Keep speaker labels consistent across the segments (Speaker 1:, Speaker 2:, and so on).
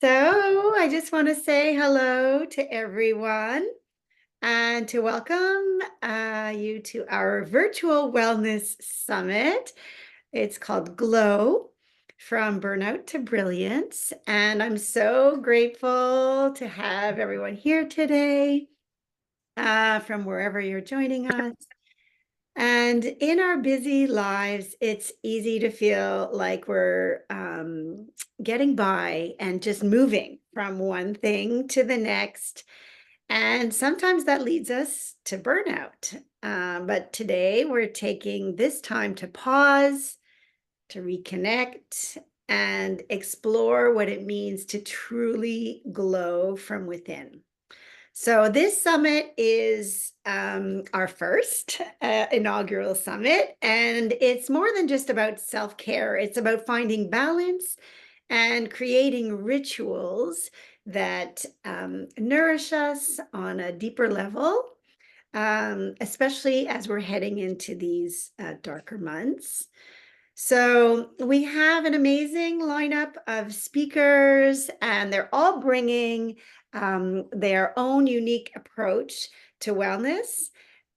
Speaker 1: So I just want to say hello to everyone and to welcome you to our virtual wellness summit. It's called Glow from Burnout to Brilliance. And I'm so grateful to have everyone here today from wherever you're joining us. And in our busy lives, it's easy to feel like we're getting by and just moving from one thing to the next. And sometimes that leads us to burnout. But today we're taking this time to pause, to reconnect, and explore what it means to truly glow from within. So this summit is our first inaugural summit, and it's more than just about self-care. It's about finding balance and creating rituals that nourish us on a deeper level, especially as we're heading into these darker months. So we have an amazing lineup of speakers, and they're all bringing their own unique approach to wellness.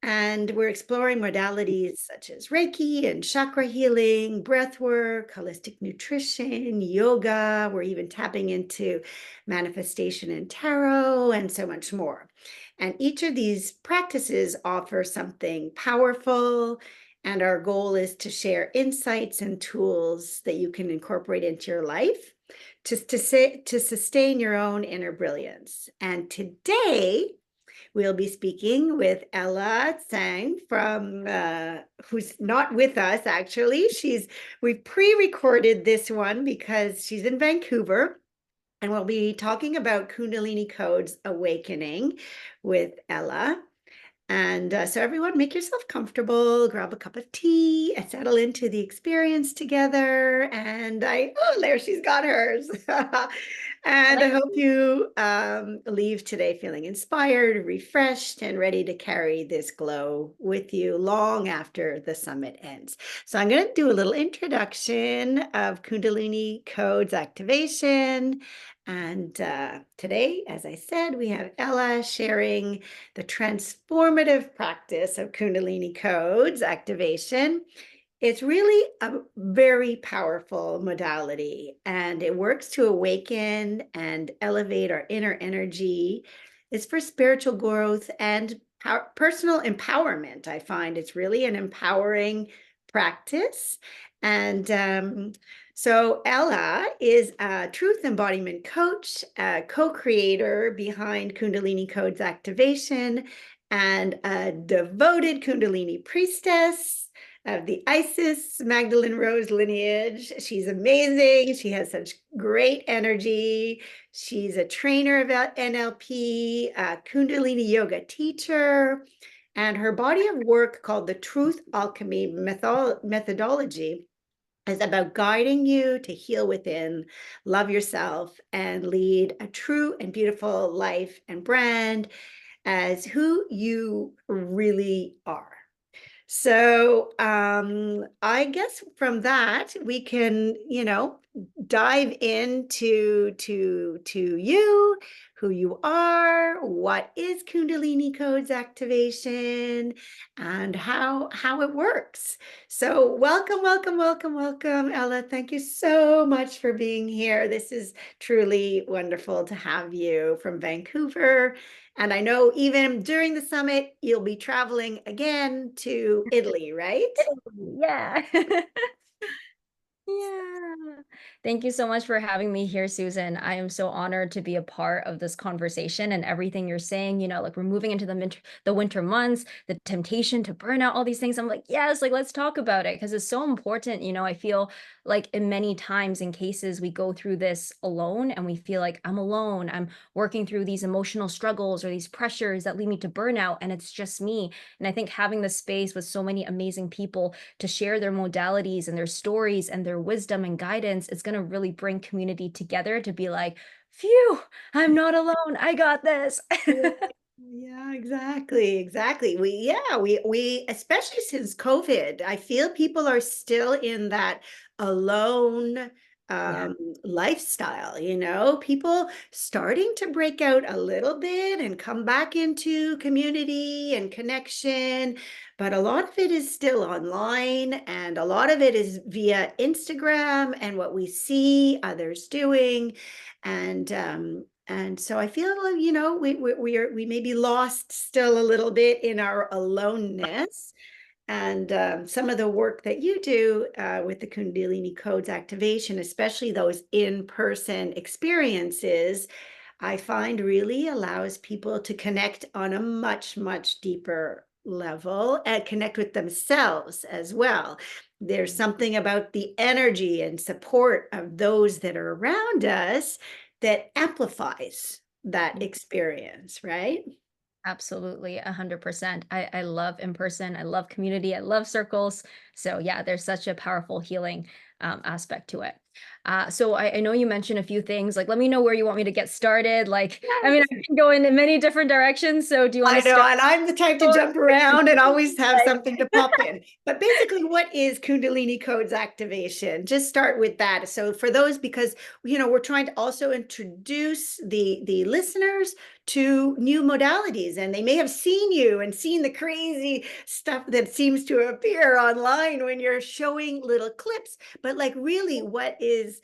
Speaker 1: And we're exploring modalities such as Reiki and chakra healing, breath work, holistic nutrition, yoga. We're even tapping into manifestation and tarot and so much more. And each of these practices offer something powerful, and our goal is to share insights and tools that you can incorporate into your life to sustain your own inner brilliance. And today, we'll be speaking with Ella Tsang from who's not with us actually. We've pre-recorded this one because she's in Vancouver, and we'll be talking about Kundalini Codes Awakening with Ella. And so everyone make yourself comfortable, grab a cup of tea, and settle into the experience together. And oh, there she's got hers. And I hope you leave today feeling inspired, refreshed, and ready to carry this glow with you long after the summit ends. So I'm going to do a little introduction of Kundalini Codes Activation. And today, as I said, we have Ella sharing the transformative practice of Kundalini Codes Activation. It's really a very powerful modality, and it works to awaken and elevate our inner energy. It's for spiritual growth and personal empowerment. I find it's really an empowering practice. And so Ella is a truth embodiment coach, a co-creator behind Kundalini Codes Activation, and a devoted Kundalini priestess of the Isis Magdalene Rose lineage. She's amazing. She has such great energy. She's a trainer of NLP, a Kundalini yoga teacher, and her body of work called the Truth Alchemy Methodology is about guiding you to heal within, love yourself, and lead a true and beautiful life and brand as who you really are. So I guess from that we can, dive into to you, who you are, what is Kundalini Codes Activation, and how it works. So welcome, welcome, welcome, welcome, Ella. Thank you so much for being here. This is truly wonderful to have you from Vancouver. And I know even during the summit, you'll be traveling again to Italy, right?
Speaker 2: Yeah. Yeah. Thank you so much for having me here, Susan. I am so honored to be a part of this conversation and everything you're saying, like we're moving into the winter months, the temptation to burn out, all these things. I'm like, yes, like let's talk about it because it's so important. I feel like in many times in cases we go through this alone and we feel like I'm alone. I'm working through these emotional struggles or these pressures that lead me to burnout and it's just me. And I think having the space with so many amazing people to share their modalities and their stories and their wisdom and guidance, it's going to really bring community together to be like, phew, I'm not alone. I got this.
Speaker 1: Yeah, exactly. We especially since COVID, I feel people are still in that alone
Speaker 2: Yeah.
Speaker 1: lifestyle, people starting to break out a little bit and come back into community and connection. But a lot of it is still online, and a lot of it is via Instagram and what we see others doing. And so I feel like, we may be lost still a little bit in our aloneness. And some of the work that you do with the Kundalini Codes activation, especially those in-person experiences, I find really allows people to connect on a much, much deeper level and connect with themselves as well. There's something about the energy and support of those that are around us that amplifies that experience, right?
Speaker 2: Absolutely, 100%. I love in person. I love community. I love circles. So yeah, there's such a powerful healing aspect to it. So I know you mentioned a few things. Like, let me know where you want me to get started. Like, I mean, I can go in many different directions. So do you want
Speaker 1: I
Speaker 2: to
Speaker 1: know,
Speaker 2: start?
Speaker 1: and I'm the type to jump around and always have something to pop in. But basically, what is Kundalini Codes activation? Just start with that. So for those, because we're trying to also introduce the listeners to new modalities, and they may have seen you and seen the crazy stuff that seems to appear online when you're showing little clips. But like, really, what is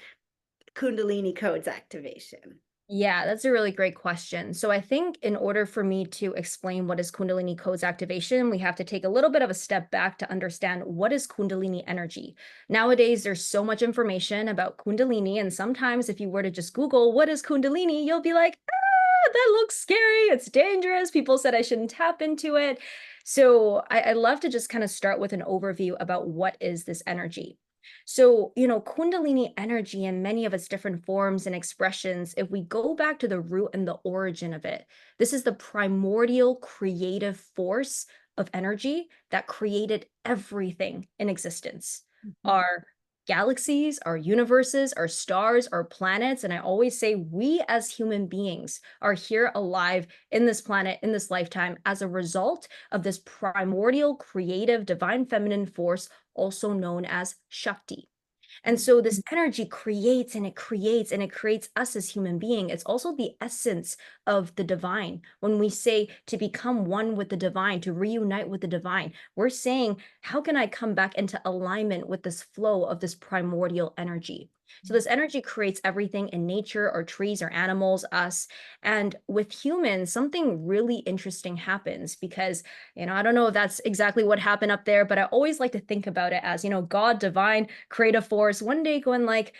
Speaker 1: Kundalini Codes activation?
Speaker 2: Yeah, that's a really great question. So I think in order for me to explain what is Kundalini Codes activation, we have to take a little bit of a step back to understand what is Kundalini energy. Nowadays, there's so much information about Kundalini, and sometimes if you were to just Google what is Kundalini, you'll be like, ah, that looks scary. It's dangerous. People said I shouldn't tap into it. So I love to just kind of start with an overview about what is this energy. So, Kundalini energy in many of its different forms and expressions, if we go back to the root and the origin of it, this is the primordial creative force of energy that created everything in existence.
Speaker 1: Mhm.
Speaker 2: Our galaxies, our universes, our stars, our planets. And I always say we as human beings are here alive in this planet, in this lifetime, as a result of this primordial creative divine feminine force also known as shakti. And so this energy creates and it creates and it creates us as human being. It's also the essence of the divine. When we say to become one with the divine, to reunite with the divine, we're saying, how can I come back into alignment with this flow of this primordial energy? So this energy creates everything in nature or trees or animals, us. And with humans, something really interesting happens because, I don't know if that's exactly what happened up there, but I always like to think about it as, God, divine, creative force, one day going like,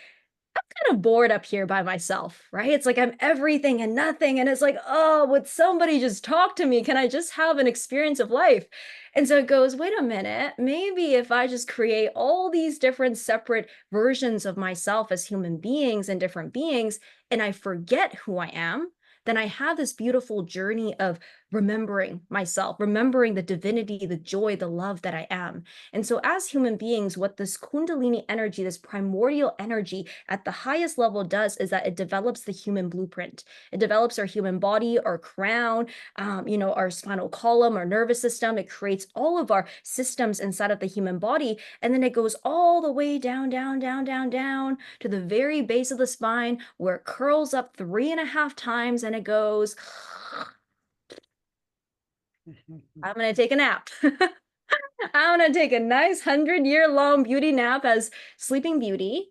Speaker 2: kind of bored up here by myself, right? It's like I'm everything and nothing. And it's like, oh, would somebody just talk to me? Can I just have an experience of life? And so it goes, wait a minute, maybe if I just create all these different separate versions of myself as human beings and different beings, and I forget who I am, then I have this beautiful journey of remembering myself, remembering the divinity, the joy, the love that I am. And so, as human beings, what this Kundalini energy, this primordial energy at the highest level does is that it develops the human blueprint. It develops our human body, our crown, our spinal column, our nervous system. It creates all of our systems inside of the human body. And then it goes all the way down, down, down, down, down to the very base of the spine where it curls up 3.5 times and it goes, I'm going to take a nap. I'm gonna take a nice 100-year-long beauty nap as Sleeping Beauty.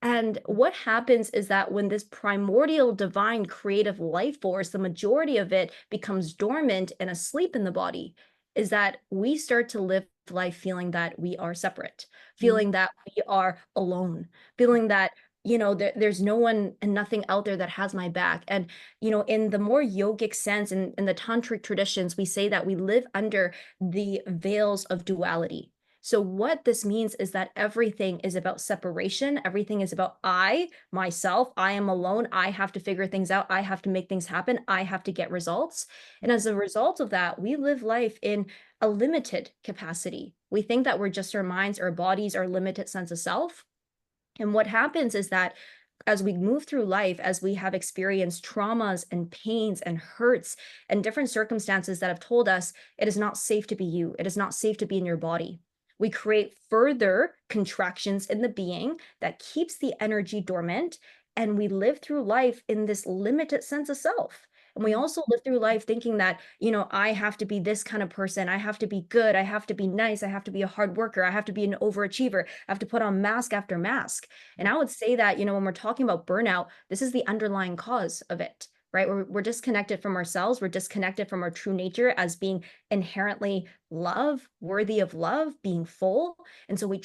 Speaker 2: And what happens is that when this primordial divine creative life force, the majority of it becomes dormant and asleep in the body, is that we start to live life feeling that we are separate, feeling that we are alone, feeling that there's no one and nothing out there that has my back. And in the more yogic sense, in the tantric traditions, we say that we live under the veils of duality. So, what this means is that everything is about separation. Everything is about I, myself, I am alone. I have to figure things out. I have to make things happen. I have to get results. And as a result of that, we live life in a limited capacity. We think that we're just our minds, our bodies, our limited sense of self. And what happens is that as we move through life, as we have experienced traumas and pains and hurts and different circumstances that have told us it is not safe to be you, it is not safe to be in your body. we create further contractions in the being that keeps the energy dormant, and we live through life in this limited sense of self. And we
Speaker 1: Mm.
Speaker 2: also live through life thinking that, I have to be this kind of person. I have to be good. I have to be nice. I have to be a hard worker. I have to be an overachiever. I have to put on mask after mask. And I would say that, when we're talking about burnout, this is the underlying cause of it, right? We're disconnected from ourselves. We're disconnected from our true nature as being inherently love, worthy of love, being full. And so we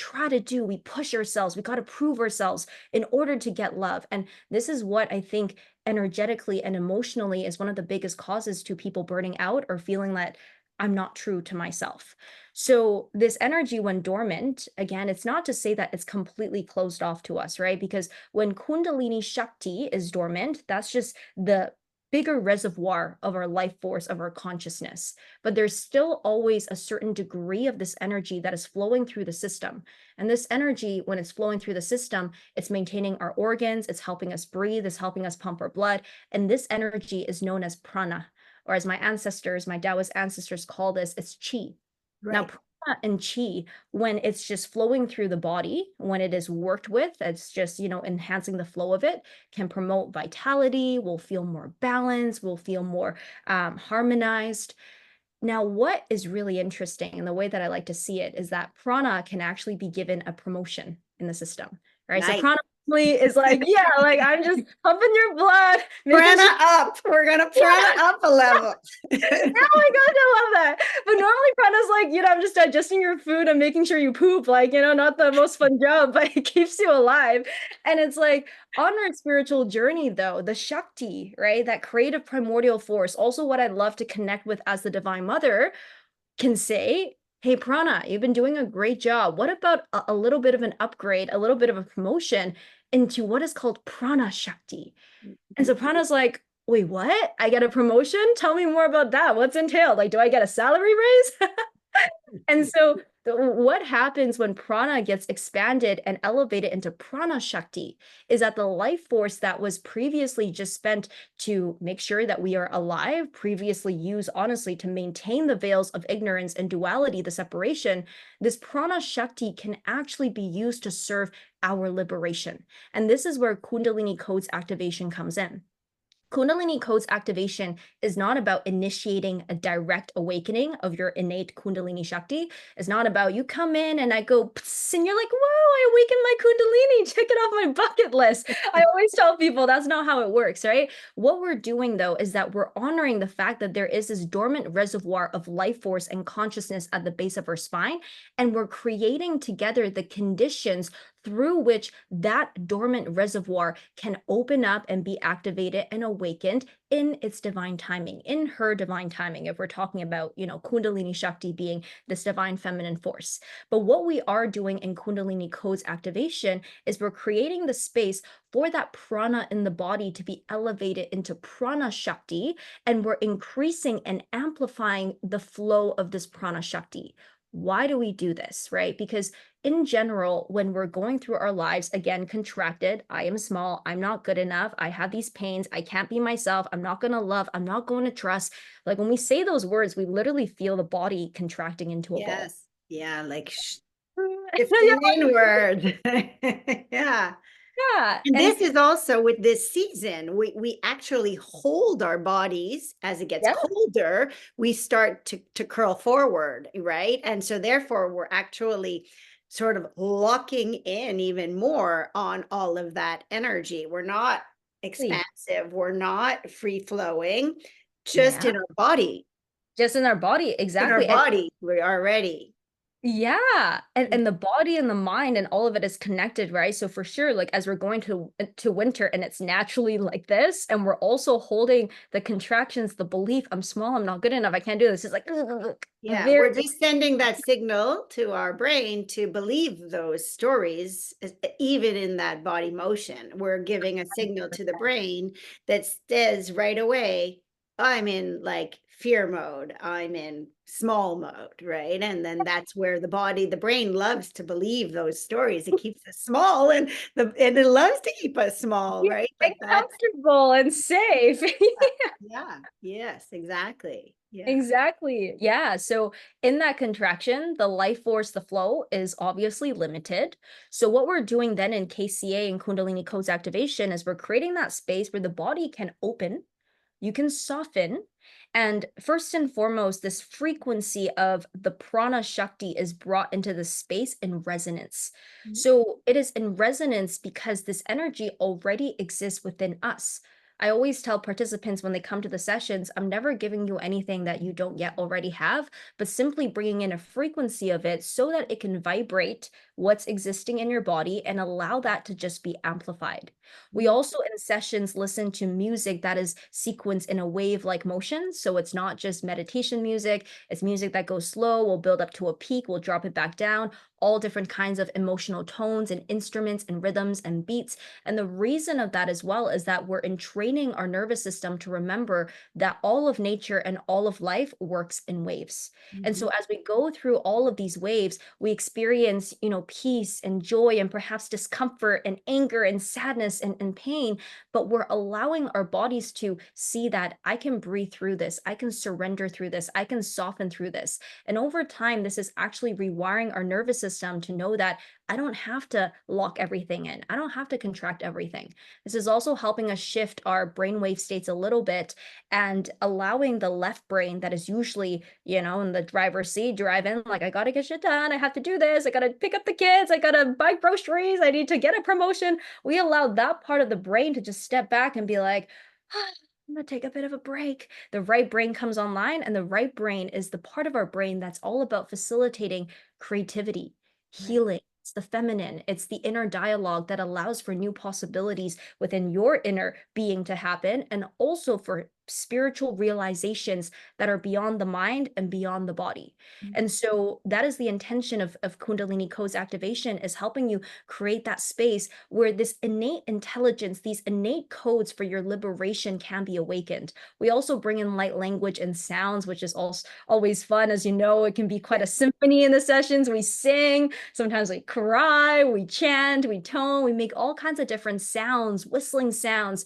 Speaker 2: push ourselves. We got to prove ourselves in order to get love. And this is what I think energetically and emotionally is one of the biggest causes to people burning out or feeling that I'm not true to myself. So, this energy, when dormant, again, it's not to say that it's completely closed off to us, right? Because when Kundalini Shakti is dormant, that's just the bigger reservoir of our life force, of our consciousness. But there's still always a certain degree of this energy that is flowing through the system. And this energy, when it's flowing through the system, it's maintaining our organs, it's helping us breathe, it's helping us pump our blood. And this energy is known as prana, or as my Taoist ancestors call this, it's chi. Now,
Speaker 1: Right.
Speaker 2: prana and chi, when it's just flowing through the body, when it is worked with, it's just, enhancing the flow of it, can promote vitality, we'll feel more balanced, we'll feel more harmonized. Now, what is really interesting, and the way that I like to see it, is that prana can actually be given a promotion in the system, right? So
Speaker 1: Nice.
Speaker 2: prana is like, yeah, like I'm just pumping your blood, making
Speaker 1: Prana
Speaker 2: sure.
Speaker 1: up. We're gonna prana
Speaker 2: Yeah.
Speaker 1: up a level.
Speaker 2: Oh my gosh, I love that. But normally prana's like, I'm just digesting your food and making sure you poop, like, not the most fun job, but it keeps you alive. And it's like on our spiritual journey, though, the Shakti, right? That creative primordial force, also what I'd love to connect with as the Divine Mother, can say, hey, Prana, you've been doing a great job. What about a little bit of an upgrade, a little bit of a promotion into what is called Prana Shakti? And so Prana's like, wait, what? I get a promotion? Tell me more about that. What's entailed? Like, do I get a salary raise? And so what happens when prana gets expanded and elevated into prana shakti is that the life force that was previously just spent to make sure that we are alive, previously used honestly to maintain the veils of ignorance and duality, the separation, this prana shakti can actually be used to serve our liberation. And this is where Kundalini Codes Activation comes in. Kundalini Codes Activation is not about initiating a direct awakening of your innate Kundalini Shakti. It's not about you come in and I go, "Pss," and you're like, wow, I awakened my Kundalini, check it off my bucket list. I always tell people that's not how it works, right? What we're doing though is that we're honoring the fact that there is this dormant reservoir of life force and consciousness at the base of our spine, and we're creating together the conditions through which that dormant reservoir can open up and be activated and awakened in its divine timing, in her divine timing, if we're talking about, Kundalini Shakti being this divine feminine force. But what we are doing in Kundalini Codes Activation is we're creating the space for that prana in the body to be elevated into prana Shakti, and we're increasing and amplifying the flow of this prana Shakti. Why do we do this, right? Because in general, when we're going through our lives, again, contracted, I am small, I'm not good enough, I have these pains, I can't be myself, I'm not going to love, I'm not going to trust. Like when we say those words, we literally feel the body contracting into a ball.
Speaker 1: Yes. Yeah, like
Speaker 2: Yeah,
Speaker 1: shifting inward. Yeah.
Speaker 2: yeah.
Speaker 1: And
Speaker 2: And
Speaker 1: this is also with this season, we actually hold our bodies as it gets
Speaker 2: yeah,
Speaker 1: colder, we start to curl forward, right? And so therefore we're actually sort of locking in even more on all of that energy. We're not expansive, we're not free flowing, just
Speaker 2: yeah,
Speaker 1: in our body.
Speaker 2: just in our body,
Speaker 1: In our
Speaker 2: exactly. And
Speaker 1: body, we are ready.
Speaker 2: yeah, and the body and the mind and all of it is connected, right? So for sure, like as we're going to winter and it's naturally like this, and we're also holding the contractions, the belief, I'm small, I'm not good enough, I can't do this. It's like
Speaker 1: Yeah,
Speaker 2: very
Speaker 1: we're just sending that signal to our brain to believe those stories, even in that body motion. We're giving a signal to the brain that says right away, I'm in like fear mode, I'm in small mode, right? And then that's where the brain loves to believe those stories. It keeps us small, and it loves to keep us small, right?
Speaker 2: and
Speaker 1: But that's
Speaker 2: comfortable and safe.
Speaker 1: yeah, yes, exactly. Yeah.
Speaker 2: Exactly. Yeah. So in that contraction, the life force, the flow is obviously limited. So what we're doing then in KCA and Kundalini Codes Activation is we're creating that space where the body can open, you can soften. And first and foremost, this frequency of the prana shakti is brought into the space in resonance.
Speaker 1: Mhm.
Speaker 2: So it is in resonance because this energy already exists within us. I always tell participants when they come to the sessions, I'm never giving you anything that you don't yet already have, but simply bringing in a frequency of it so that it can vibrate what's existing in your body and allow that to just be amplified. We
Speaker 1: Mhm.
Speaker 2: also in sessions listen to music that is sequenced in a wave-like motion. So it's not just meditation music, it's music that goes slow, will build up to a peak, will drop it back down, all different kinds of emotional tones and instruments and rhythms and beats. And the reason of that as well is that we're entraining our nervous system to remember that all of nature and all of life works in waves. And
Speaker 1: Mhm.
Speaker 2: so as we go through all of these waves, we experience, peace and joy and perhaps discomfort and anger and sadness and pain, but we're allowing our bodies to see that I can breathe through this, I can surrender through this, I can soften through this. And over time, this is actually rewiring our nervous system to know that I don't have to lock everything in. I don't have to contract everything. This is also helping us shift our brainwave states a little bit and allowing the left brain that is usually, in the driver's seat, driving, like, I gotta get shit done. I have to do this. I gotta pick up the kids. I gotta buy groceries. I need to get a promotion. We allow that part of the brain to just step back and be like, "Ah, I'm gonna take a bit of a break." The right brain comes online, and the right brain is the part of our brain that's all about facilitating creativity,
Speaker 1: Right.
Speaker 2: healing. It's the feminine, it's the inner dialogue that allows for new possibilities within your inner being to happen, and also for spiritual realizations that are beyond the mind and beyond the body. And
Speaker 1: Mhm.
Speaker 2: so that is the intention of Kundalini Codes activation, is helping you create that space where this innate intelligence, these innate codes for your liberation can be awakened. We also bring in light language and sounds, which is also always fun. As you know, it can be quite
Speaker 1: Yeah.
Speaker 2: a symphony in the sessions. We sing, sometimes we cry, we chant, we tone, we make all kinds of different sounds, whistling sounds,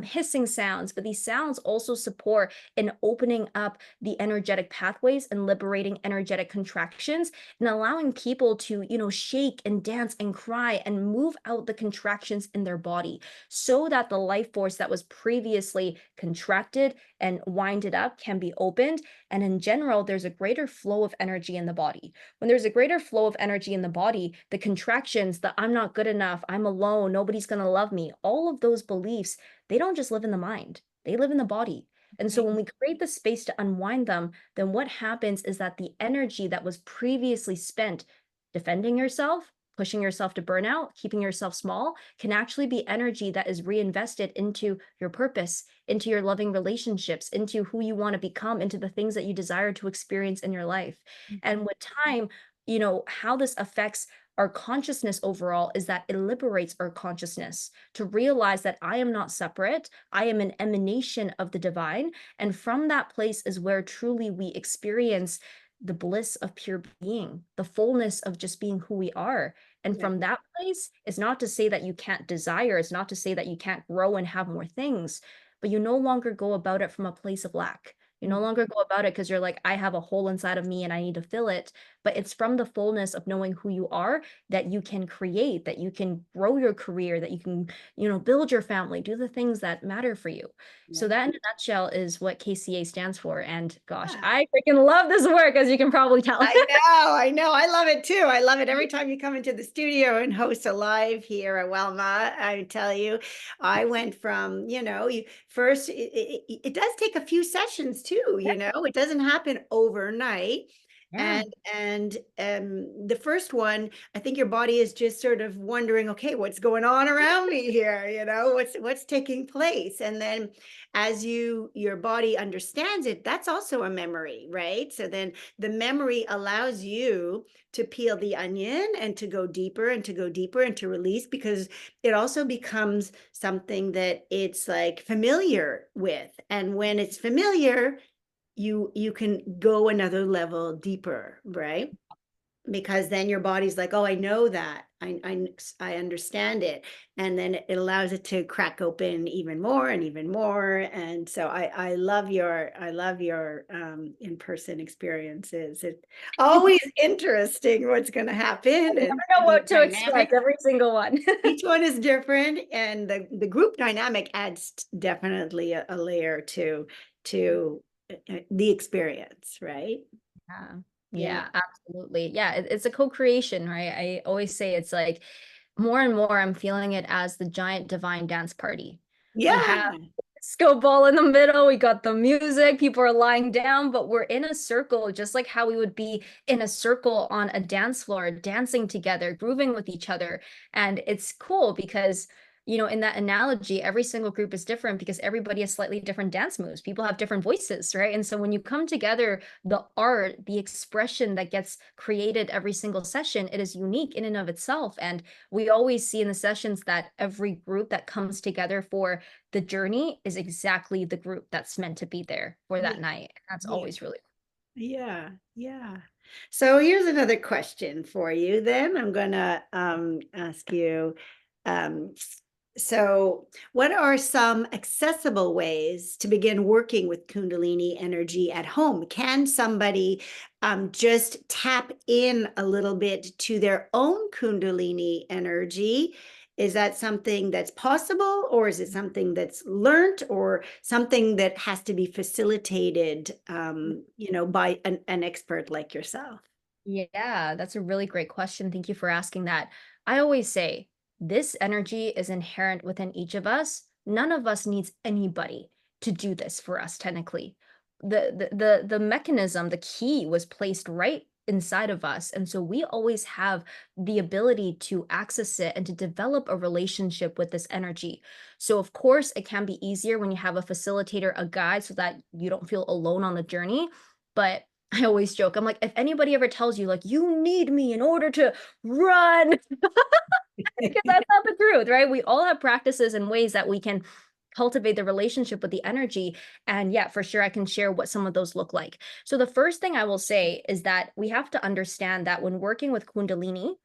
Speaker 2: hissing sounds. But these sounds also support in opening up the energetic pathways and liberating energetic contractions and allowing people to, shake and dance and cry and move out the contractions in their body so that the life force that was previously contracted and winded up can be opened. And in general, there's a greater flow of energy in the body. When there's a greater flow of energy in the body, the contractions, the I'm not good enough, I'm alone, nobody's going to love me, all of those beliefs, they don't just live in the mind, they live in the body. And so
Speaker 1: Right.
Speaker 2: when we create the space to unwind them, then what happens is that the energy that was previously spent defending yourself, pushing yourself to burnout, keeping yourself small, can actually be energy that is reinvested into your purpose, into your loving relationships, into who you want to become, into the things that you desire to experience in your life. And
Speaker 1: Mhm.
Speaker 2: with time, how this affects our consciousness overall is that it liberates our consciousness to realize that I am not separate. I am an emanation of the divine. And from that place is where truly we experience the bliss of pure being, the fullness of just being who we are. And
Speaker 1: Yeah.
Speaker 2: from that place, it's not to say that you can't desire, it's not to say that you can't grow and have more things, but you no longer go about it from a place of lack. You no
Speaker 1: Mhm.
Speaker 2: longer go about it because you're like, I have a hole inside of me and I need to fill it. But it's from the fullness of knowing who you are that you can create, that you can grow your career, that you can, build your family, do the things that matter for you. So
Speaker 1: Yeah.
Speaker 2: that in a nutshell is what KCA stands for. And gosh,
Speaker 1: Yeah.
Speaker 2: I freaking love this work, as you can probably tell.
Speaker 1: I know, I know. I love it too. I love it every time you come into the studio and host a live here at Wellma. I tell you, I went from, you first, it does take a few sessions too, it doesn't happen overnight.
Speaker 2: Yeah.
Speaker 1: And the first one, I think your body is just sort of wondering, okay, what's going on around me here? What's taking place? And then as your body understands it, that's also a memory, right? So then the memory allows you to peel the onion and to go deeper and to go deeper and to release, because it also becomes something that it's like familiar with. And when it's familiar, you can go another level deeper, right? Because then your body's like, oh, I know that. I understand it, and then it allows it to crack open even more and even more. And so I love your in-person experiences. It's always interesting what's going to happen,
Speaker 2: I
Speaker 1: and
Speaker 2: never know
Speaker 1: the
Speaker 2: what to
Speaker 1: dynamic.
Speaker 2: expect every single one.
Speaker 1: Each one is different, and the group dynamic adds definitely a layer to the experience, right?
Speaker 2: Yeah.
Speaker 1: Yeah.
Speaker 2: Yeah, absolutely. Yeah, it's a co-creation, right? I always say it's like more and more I'm feeling it as the giant divine dance party. We have
Speaker 1: Yeah.
Speaker 2: disco ball in the middle, we got the music, people are lying down, but we're in a circle, just like how we would be in a circle on a dance floor, dancing together, grooving with each other. And it's cool because in that analogy, every single group is different because everybody has slightly different dance moves. People have different voices, right? And so when you come together, the art, the expression that gets created every single session, it is unique in and of itself. And we always see in the sessions that every group that comes together for the journey is exactly the group that's meant to be there for
Speaker 1: Yeah.
Speaker 2: that night. That's
Speaker 1: Yeah.
Speaker 2: always really
Speaker 1: Yeah. Yeah. So here's another question for you then. I'm gonna ask you, um, so what are some accessible ways to begin working with Kundalini energy at home? Can somebody just tap in a little bit to their own Kundalini energy? Is that something that's possible, or is it something that's learned, or something that has to be facilitated, by an expert like yourself?
Speaker 2: Yeah, that's a really great question. Thank you for asking that. I always say this energy is inherent within each of us. None of us needs anybody to do this for us, technically. The mechanism, the key was placed right inside of us. And so we always have the ability to access it and to develop a relationship with this energy. So of course it can be easier when you have a facilitator, a guide, so that you don't feel alone on the journey. But I always joke. I'm like, if anybody ever tells you like you need me in order to run, because that's not the truth, right? We all have practices and ways that we can cultivate the relationship with the energy. And yeah, for sure, I can share what some of those look like. So the first thing I will say is that we have to understand that when working with Kundalini,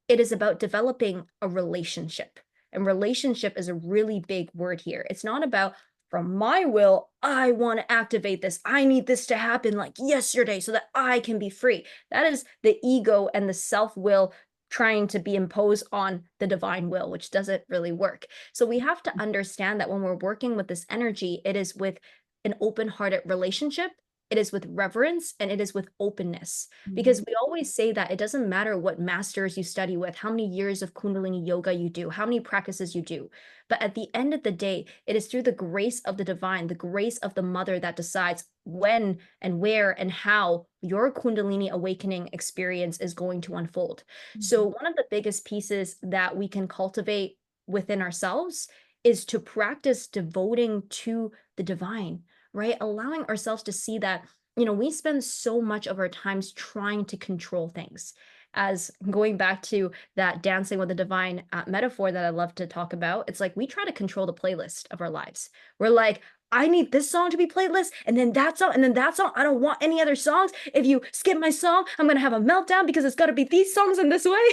Speaker 2: it is about developing a relationship. And relationship is a really big word here. It's not about, from my will, I want to activate this. I need this to happen like yesterday so that I can be free. That is the ego and the self will trying to be imposed on the divine will, which doesn't really work. So we have to understand that when we're working with this energy, it is with an open hearted relationship. It is with reverence and it is with openness, because
Speaker 1: Mhm.
Speaker 2: we always say that it doesn't matter what masters you study with, how many years of Kundalini yoga you do, how many practices you do. But at the end of the day, it is through the grace of the divine, the grace of the mother that decides when and where and how your Kundalini awakening experience is going to unfold. So,
Speaker 1: Mhm.
Speaker 2: one of the biggest pieces that we can cultivate within ourselves is to practice devoting to the divine, right? Allowing ourselves to see that we spend so much of our times trying to control things. As going back to that dancing with the divine metaphor that I love to talk about, it's like we try to control the playlist of our lives. We're like, I need this song to be playlist, and then that song, and then that song. I don't want any other songs. If you skip my song, I'm gonna have a meltdown because it's got to be these songs in this way.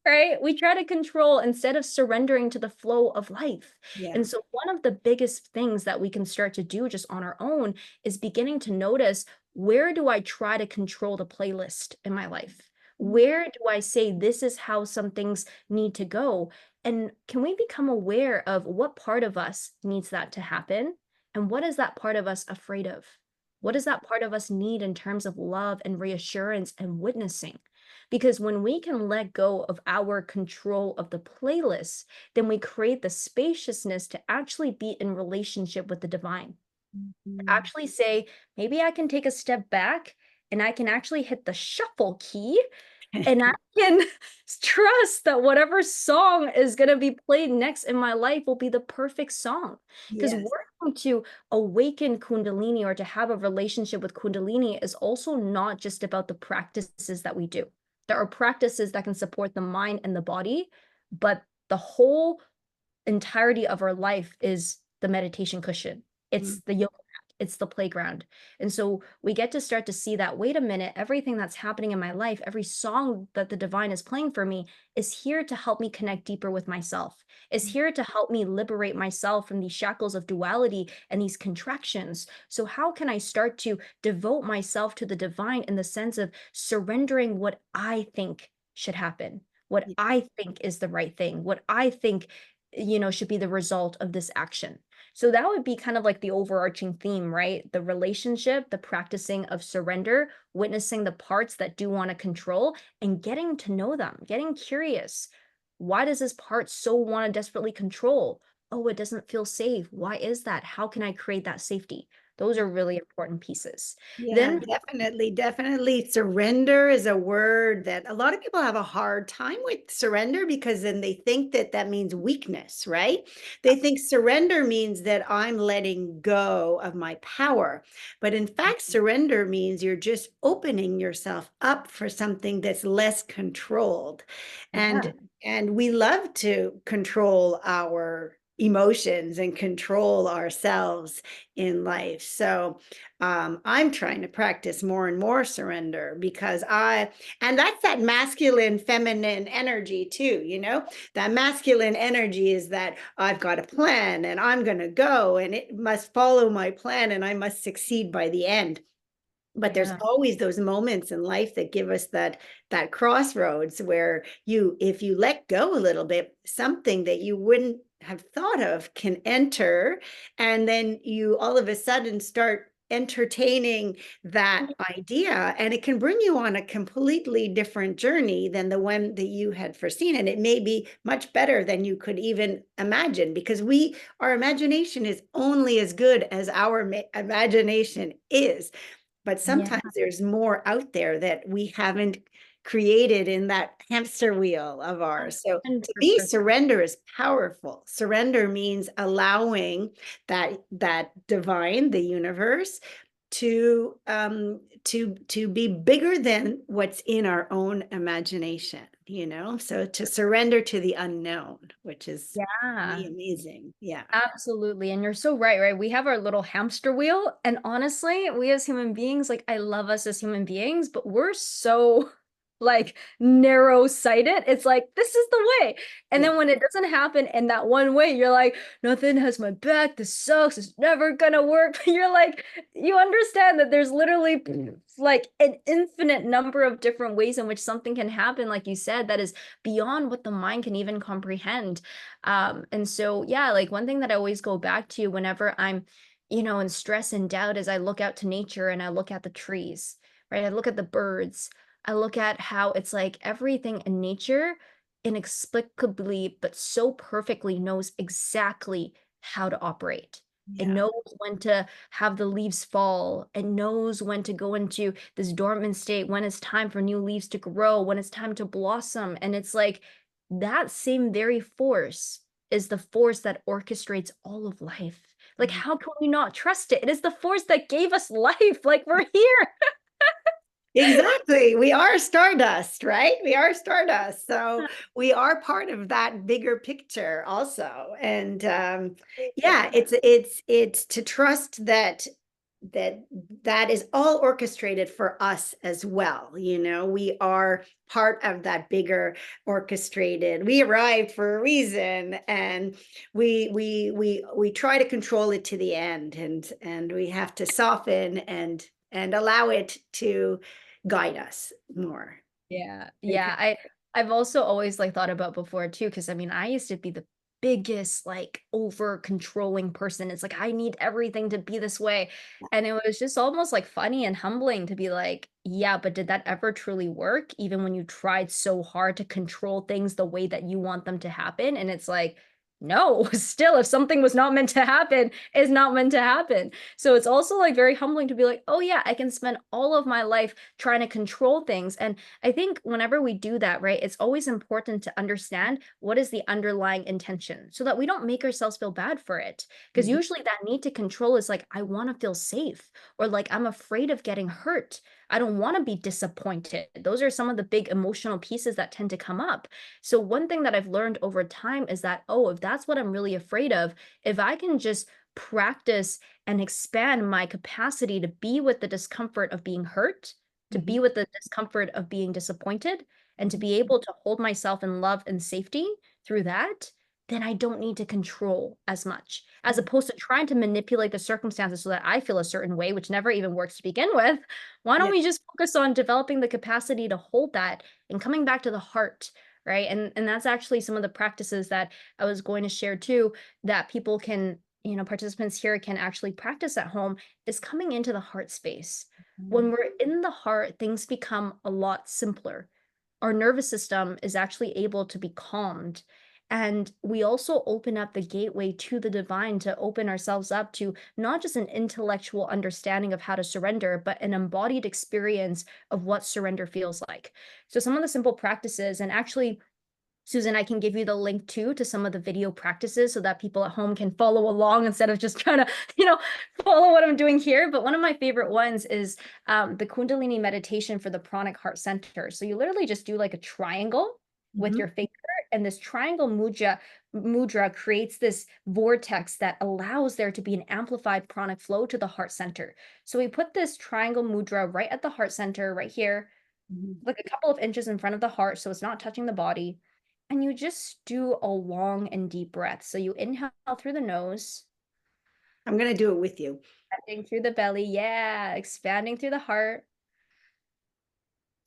Speaker 2: Right? We try to control instead of surrendering to the flow of life.
Speaker 1: Yeah.
Speaker 2: And so, one of the biggest things that we can start to do just on our own is beginning to notice, where do I try to control the playlist in my life? Where do I say this is how some things need to go? And can we become aware of what part of us needs that to happen? And what is that part of us afraid of? What does that part of us need in terms of love and reassurance and witnessing? Because when we can let go of our control of the playlist, then we create the spaciousness to actually be in relationship with the divine.
Speaker 1: Mhm.
Speaker 2: Actually say, maybe I can take a step back and I can actually hit the shuffle key and I can trust that whatever song is going to be played next in my life will be the perfect song. Because
Speaker 1: Yes.
Speaker 2: working to awaken Kundalini or to have a relationship with Kundalini is also not just about the practices that we do. There are practices that can support the mind and the body, but the whole entirety of our life is the meditation cushion. It's
Speaker 1: Mm.
Speaker 2: the yoga. it's the playground. And so we get to start to see that, wait a minute, everything that's happening in my life, every song that the divine is playing for me is here to help me connect deeper with myself, is here to help me liberate myself from these shackles of duality and these contractions. So how can I start to devote myself to the divine in the sense of surrendering what I think should happen, what
Speaker 1: Yeah.
Speaker 2: I think is the right thing, what I think, should be the result of this action. So that would be kind of like the overarching theme, right? The relationship, the practicing of surrender, witnessing the parts that do want to control, and getting to know them, getting curious. Why does this part so want to desperately control? Oh, it doesn't feel safe. Why is that? How can I create that safety? Those are really important pieces.
Speaker 1: Yeah,
Speaker 2: Then,
Speaker 1: definitely, definitely. Surrender is a word that a lot of people have a hard time with surrender because then they think that that means weakness, right? They think surrender means that I'm letting go of my power. But in fact, surrender means you're just opening yourself up for something that's less controlled.
Speaker 2: yeah,
Speaker 1: And we love to control our emotions and control ourselves in life. So I'm trying to practice more and more surrender because and that's that masculine, feminine energy too, that masculine energy is that I've got a plan and I'm going to go and it must follow my plan and I must succeed by the end. But there's
Speaker 2: yeah,
Speaker 1: always those moments in life that give us that crossroads where if you let go a little bit, something that you wouldn't have thought of can enter, and then you all of a sudden start entertaining that idea, and it can bring you on a completely different journey than the one that you had foreseen, and it may be much better than you could even imagine, because our imagination is only as good as our imagination is. But
Speaker 2: yeah,
Speaker 1: sometimes there's more out there that we haven't created in that hamster wheel of ours. So to me,
Speaker 2: 100%.
Speaker 1: surrender is powerful. Surrender means allowing that divine, the universe, to be bigger than what's in our own imagination, so to surrender to the unknown, which is
Speaker 2: Yeah.
Speaker 1: really amazing. Yeah.
Speaker 2: Absolutely. And you're so right, right? We have our little hamster wheel. And honestly, we as human beings, like I love us as human beings, but we're so like narrow-sighted. It's like, this is the way. And
Speaker 1: Yeah.
Speaker 2: then when it doesn't happen in that one way, you're like, nothing has my back. This sucks. It's never gonna work. But you're like, you understand that there's literally like an infinite number of different ways in which something can happen, like you said, that is beyond what the mind can even comprehend. And so, yeah, like one thing that I always go back to whenever I'm, in stress and doubt is I look out to nature and I look at the trees, right? I look at the birds. I look at how it's like everything in nature inexplicably, but so perfectly knows exactly how to operate. It
Speaker 1: Yeah.
Speaker 2: knows when to have the leaves fall. It knows when to go into this dormant state, when it's time for new leaves to grow, when it's time to blossom. And it's like, that same very force is the force that orchestrates all of life. Like, how can we not trust it? It is the force that gave us life. Like, we're here.
Speaker 1: Exactly. We are stardust, right? We are stardust. So we are part of that bigger picture also. And yeah, it's to trust that that is all orchestrated for us as well. We are part of that bigger orchestrated. We arrived for a reason, and we try to control it to the end, and we have to soften and allow it to guide us more.
Speaker 2: Yeah,
Speaker 1: Okay.
Speaker 2: yeah. I've also always like thought about before too, because I mean, I used to be the biggest like over controlling person. It's like I need everything to be this way. And it was just almost like funny and humbling to be like, yeah, but did that ever truly work? Even when you tried so hard to control things the way that you want them to happen? And it's like, no, still, if something was not meant to happen, it's not meant to happen. So it's also like very humbling to be like, oh yeah, I can spend all of my life trying to control things. And I think whenever we do that, right, it's always important to understand what is the underlying intention so that we don't make ourselves feel bad for it. Because
Speaker 1: Mhm.
Speaker 2: usually that need to control is like, I want to feel safe, or like, I'm afraid of getting hurt. I don't want to be disappointed. Those are some of the big emotional pieces that tend to come up. So, one thing that I've learned over time is that, oh, if that's what I'm really afraid of, if I can just practice and expand my capacity to be with the discomfort of being hurt, to
Speaker 1: Mhm.
Speaker 2: be with the discomfort of being disappointed, and to be able to hold myself in love and safety through that, then I don't need to control as much, as
Speaker 1: Mhm.
Speaker 2: opposed to trying to manipulate the circumstances so that I feel a certain way, which never even works to begin with. Why don't
Speaker 1: Yeah.
Speaker 2: we just focus on developing the capacity to hold that and coming back to the heart, right? And that's actually some of the practices that I was going to share too, that people can, participants here can actually practice at home, is coming into the heart space.
Speaker 1: Mhm.
Speaker 2: When we're in the heart, things become a lot simpler. Our nervous system is actually able to be calmed. And we also open up the gateway to the divine, to open ourselves up to not just an intellectual understanding of how to surrender, but an embodied experience of what surrender feels like. So, some of the simple practices, and actually, Susan, I can give you the link too to some of the video practices so that people at home can follow along instead of just trying to, follow what I'm doing here. But one of my favorite ones is the Kundalini meditation for the pranic heart center. So you literally just do like a triangle with
Speaker 1: Mhm.
Speaker 2: your finger, and this triangle mudra creates this vortex that allows there to be an amplified pranic flow to the heart center. So we put this triangle mudra right at the heart center, right here,
Speaker 1: Mhm.
Speaker 2: like a couple of inches in front of the heart, so it's not touching the body. And you just do a long and deep breath. So you inhale through the nose,
Speaker 1: I'm going to do it with you.
Speaker 2: expanding through the belly. Yeah, expanding through the heart,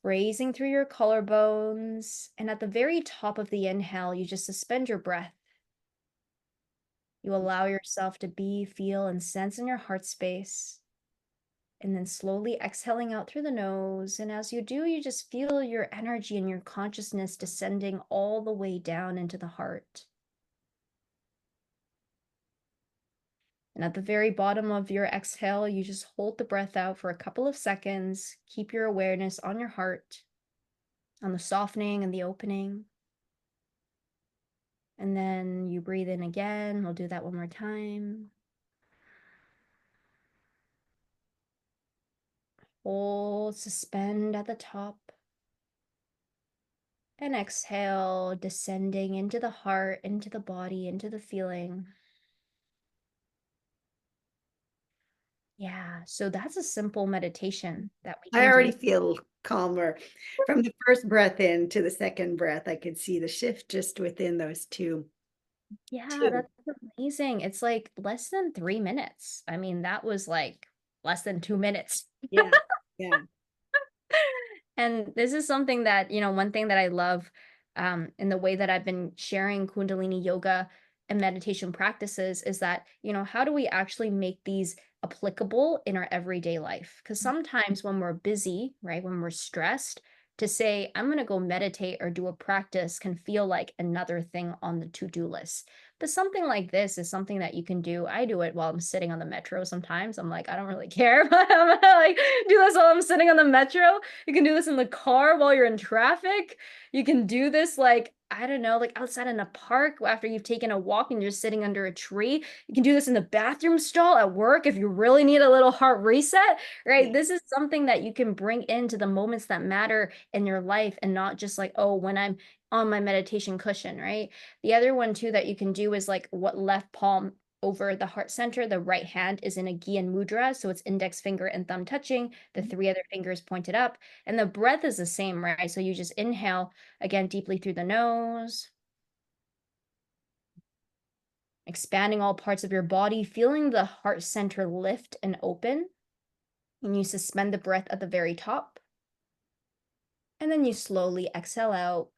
Speaker 2: raising through your collarbones. And at the very top of the inhale, you just suspend your breath. You allow yourself to be, feel, and sense in your heart space. And then slowly exhaling out through the nose. And as you do, you just feel your energy and your consciousness descending all the way down into the heart. And at the very bottom of your exhale, you just hold the breath out for a couple of seconds. Keep your awareness on your heart, on the softening and the opening. And then you breathe in again. We'll do that one more time. Hold, suspend at the top. And exhale, descending into the heart, into the body, into the feeling. Yeah, so that's a simple meditation that we
Speaker 1: I
Speaker 2: can do.
Speaker 1: already feel calmer. From the first breath in to the second breath, I could see the shift just within those two.
Speaker 2: Yeah,
Speaker 1: Two.
Speaker 2: that's amazing. It's like less than 3 minutes. I mean, that was like less than 2 minutes.
Speaker 1: Yeah. Yeah.
Speaker 2: And this is something that, one thing that I love in the way that I've been sharing Kundalini yoga and meditation practices is that, how do we actually make these applicable in our everyday life? Because sometimes when we're busy, right, when we're stressed, to say, I'm going to go meditate or do a practice can feel like another thing on the to-do list. But something like this is something that you can do. I do it while I'm sitting on the metro sometimes. I'm like, I don't really care, but I'm gonna like do this while I'm sitting on the metro. You can do this in the car while you're in traffic. You can do this like, I don't know, like outside in a park after you've taken a walk and you're sitting under a tree. You can do this in the bathroom stall at work if you really need a little heart reset, right?
Speaker 1: Yeah.
Speaker 2: This is something that you can bring into the moments that matter in your life and not just like, oh, when I'm on my meditation cushion, right? The other one too that you can do is like what left palm over the heart center. The right hand is in a Gyan mudra, so it's index finger and thumb touching, the three other fingers pointed up, and the breath is the same, right? So you just inhale again deeply through the nose, expanding all parts of your body, feeling the heart center lift and open. And you suspend the breath at the very top. And then you slowly exhale out.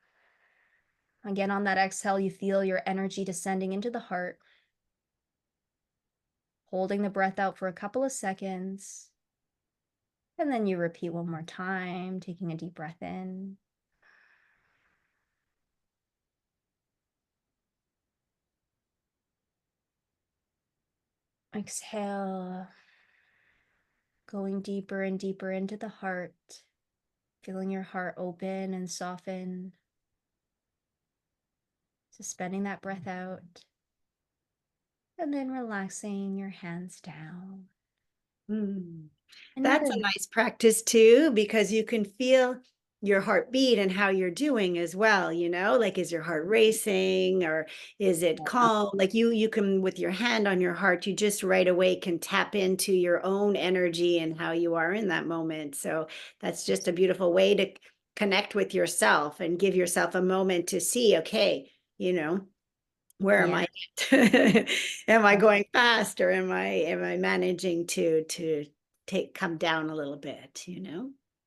Speaker 2: Again, on that exhale, you feel your energy descending into the heart, holding the breath out for a couple of seconds. And then you repeat one more time, taking a deep breath in. Exhale, going deeper and deeper into the heart, feeling your heart open and soften, suspending that breath out, and then relaxing your hands down.
Speaker 1: Mm.
Speaker 2: And
Speaker 1: That's
Speaker 2: notice,
Speaker 1: a nice practice too, because you can feel your heartbeat and how you're doing as well, like is your heart racing or is it calm? Like you can, with your hand on your heart, you just right away can tap into your own energy and how you are in that moment. So that's just a beautiful way to connect with yourself and give yourself a moment to see, okay, where am
Speaker 2: Yeah.
Speaker 1: I at? Am I going fast or am I managing to take come down a little bit? Yeah.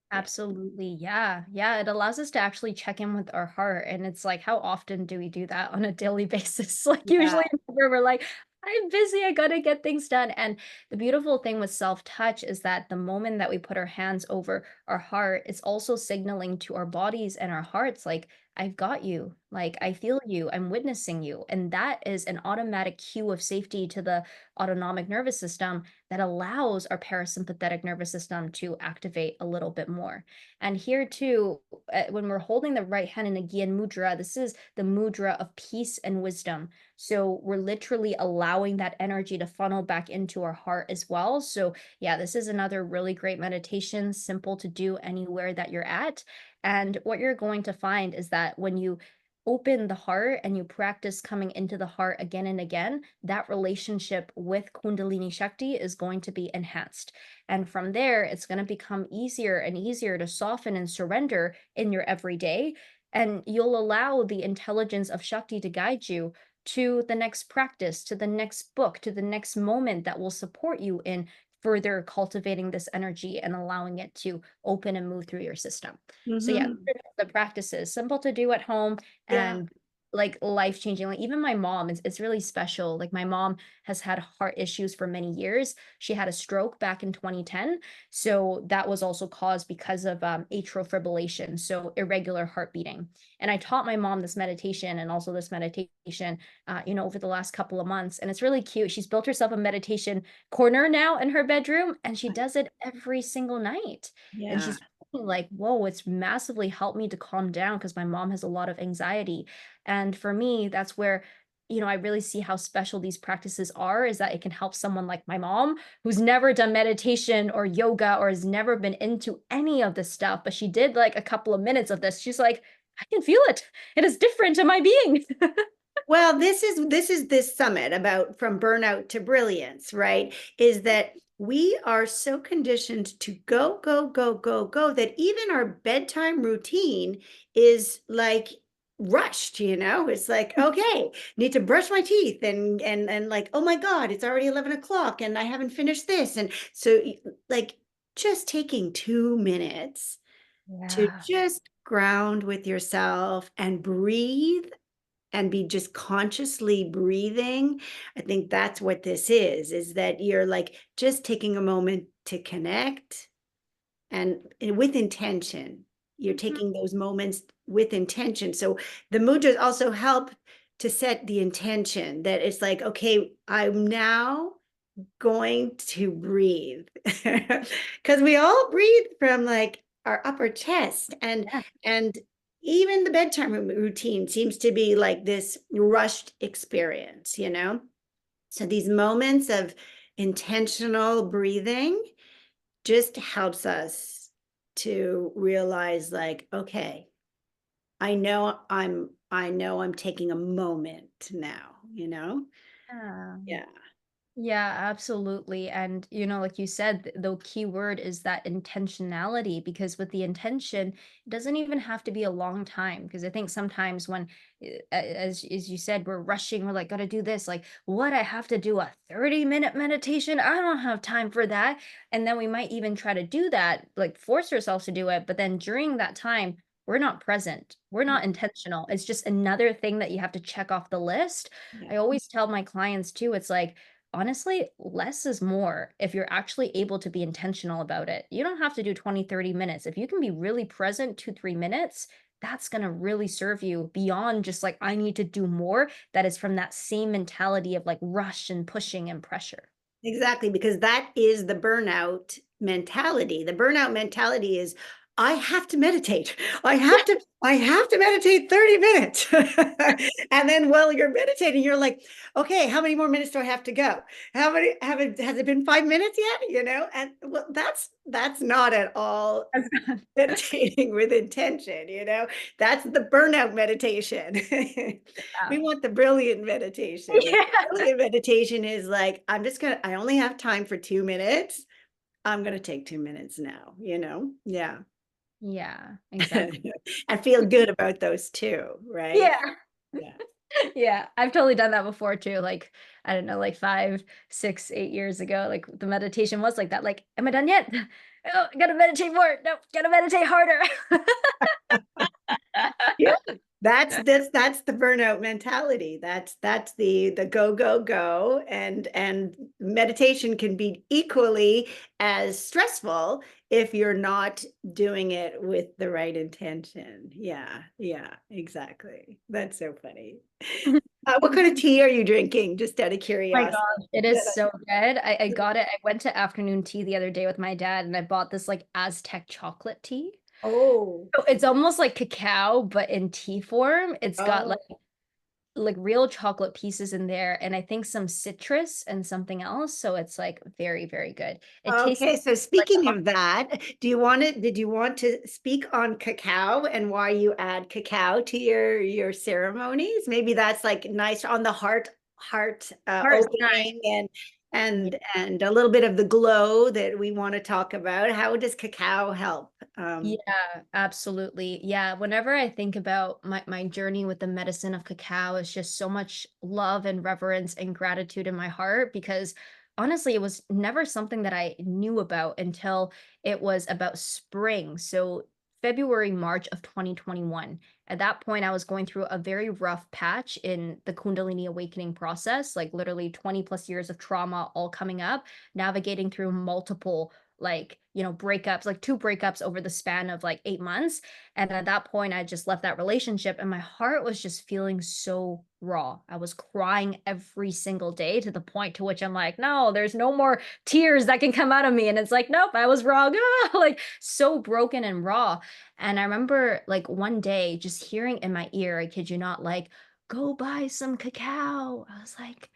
Speaker 2: Absolutely. Yeah. Yeah. It allows us to actually check in with our heart. And it's like, how often do we do that on a daily basis? Like,
Speaker 1: Yeah.
Speaker 2: usually we're like, I'm busy. I got to get things done. And the beautiful thing with self touch is that the moment that we put our hands over our heart, it's also signaling to our bodies and our hearts, like, I've got you. Like, I feel you. I'm witnessing you. And that is an automatic cue of safety to the autonomic nervous system that allows our parasympathetic nervous system to activate a little bit more. And here too, when we're holding the right hand in a Gyan mudra, this is the mudra of peace and wisdom. So we're literally allowing that energy to funnel back into our heart as well. So yeah, this is another really great meditation, simple to do anywhere that you're at. And what you're going to find is that when you open the heart and you practice coming into the heart again and again, that relationship with Kundalini Shakti is going to be enhanced. And from there, it's going to become easier and easier to soften and surrender in your everyday. And you'll allow the intelligence of Shakti to guide you to the next practice, to the next book, to the next moment that will support you in further cultivating this energy and allowing it to open and move through your system. So yeah,
Speaker 1: Hmm.
Speaker 2: the practices simple to do at home
Speaker 1: Yeah.
Speaker 2: and like life changing. Like even my mom, it's really special. Like my mom has had heart issues for many years. She had a stroke back in 2010. So that was also caused because of atrial fibrillation, so irregular heart beating. And I taught my mom this meditation and also this meditation, over the last couple of months. And it's really cute. She's built herself a meditation corner now in her bedroom, and she does it every single night. And
Speaker 1: Yeah.
Speaker 2: she's like, whoa, it's massively helped me to calm down because my mom has a lot of anxiety. And for me, that's where, I really see how special these practices are, is that it can help someone like my mom who's never done meditation or yoga or has never been into any of this stuff, but she did like a couple of minutes of this. She's like, I can feel it. It is different in my being.
Speaker 1: Well, this is this summit about from burnout to brilliance, right? Is that we are so conditioned to go, go, go, go, go that even our bedtime routine is like rushed. It's like, okay, need to brush my teeth and like, oh my God, it's already 11 o'clock and I haven't finished this. And so like just taking 2 minutes to
Speaker 2: Yeah.
Speaker 1: just ground with yourself and breathe and be just consciously breathing. I think that's what this is that you're like just taking a moment to connect and with intention. You're
Speaker 2: Mhm.
Speaker 1: taking those moments with intention. So the mudras also help to set the intention that it's like, okay, I'm now going to breathe because we all breathe from like our upper chest
Speaker 2: Yeah.
Speaker 1: and even the bedtime routine seems to be like this rushed experience. So these moments of intentional breathing just helps us to realize like, okay, I know I'm taking a moment now.
Speaker 2: Yeah.
Speaker 1: Yeah.
Speaker 2: Yeah, absolutely. And, like you said, the key word is that intentionality, because with the intention, it doesn't even have to be a long time. Because I think sometimes when, as you said, we're rushing, we're like, gotta do this, like, what, I have to do a 30-minute meditation? I don't have time for that. And then we might even try to do that, like force ourselves to do it. But then during that time, we're not present. We're not intentional. It's just another thing that you have to check off the list.
Speaker 1: Yeah.
Speaker 2: I always tell my clients too, it's like, honestly, less is more if you're actually able to be intentional about it. You don't have to do 20, 30 minutes. If you can be really present 2, 3 minutes, that's going to really serve you beyond just like, I need to do more. That is from that same mentality of like rush and pushing and pressure.
Speaker 1: Exactly, because that is the burnout mentality. The burnout mentality is, I have to meditate. I have to meditate 30 minutes. And then while you're meditating, you're like, okay, how many more minutes do I have to go? How many has it been 5 minutes yet? And well, that's not at all meditating with intention. That's the burnout meditation. We want the brilliant meditation. And
Speaker 2: Yeah.
Speaker 1: brilliant meditation is like, I only have time for 2 minutes. I'm gonna take 2 minutes now. Yeah.
Speaker 2: Yeah, exactly.
Speaker 1: And feel good about those too, right?
Speaker 2: Yeah.
Speaker 1: Yeah.
Speaker 2: Yeah, I've totally done that before too. Like, I don't know, like 5, 6, 8 years ago, like the meditation was like that. Like, am I done yet? Oh, I gotta meditate more. No, gotta meditate harder.
Speaker 1: Yeah. That's the burnout mentality. That's the go, go, go. And meditation can be equally as stressful if you're not doing it with the right intention. Yeah, yeah, exactly. That's so funny. What kind of tea are you drinking? Just out of
Speaker 2: My
Speaker 1: curiosity.
Speaker 2: gosh, it is so good. I got it. I went to afternoon tea the other day with my dad and I bought this like Aztec chocolate tea.
Speaker 1: Oh,
Speaker 2: So it's almost like cacao, but in tea form. It's got
Speaker 1: oh.
Speaker 2: like real chocolate pieces in there and I think some citrus and something else. So it's like very, very good. It tastes
Speaker 1: Okay, so
Speaker 2: like
Speaker 1: speaking of that, did you want to speak on cacao and why you add cacao to your ceremonies? Maybe that's like nice on the heart
Speaker 2: heart sign.
Speaker 1: opening and a little bit of the glow that we want to talk about. How does cacao help?
Speaker 2: Yeah, absolutely. Yeah, whenever I think about my journey with the medicine of cacao, it's just so much love and reverence and gratitude in my heart because honestly, it was never something that I knew about until it was about spring. So February, March of 2021. At that point, I was going through a very rough patch in the Kundalini awakening process, like literally 20 plus years of trauma all coming up, navigating through multiple like, breakups, like 2 breakups over the span of like 8 months, and at that point, I just left that relationship, and my heart was just feeling so raw. I was crying every single day to the point to which I'm like, "No, there's no more tears that can come out of me," and it's like, "Nope, I was wrong." Like, so broken and raw, and I remember, like, one day just hearing in my ear, I kid you not, like, "Go buy some cacao." I was like,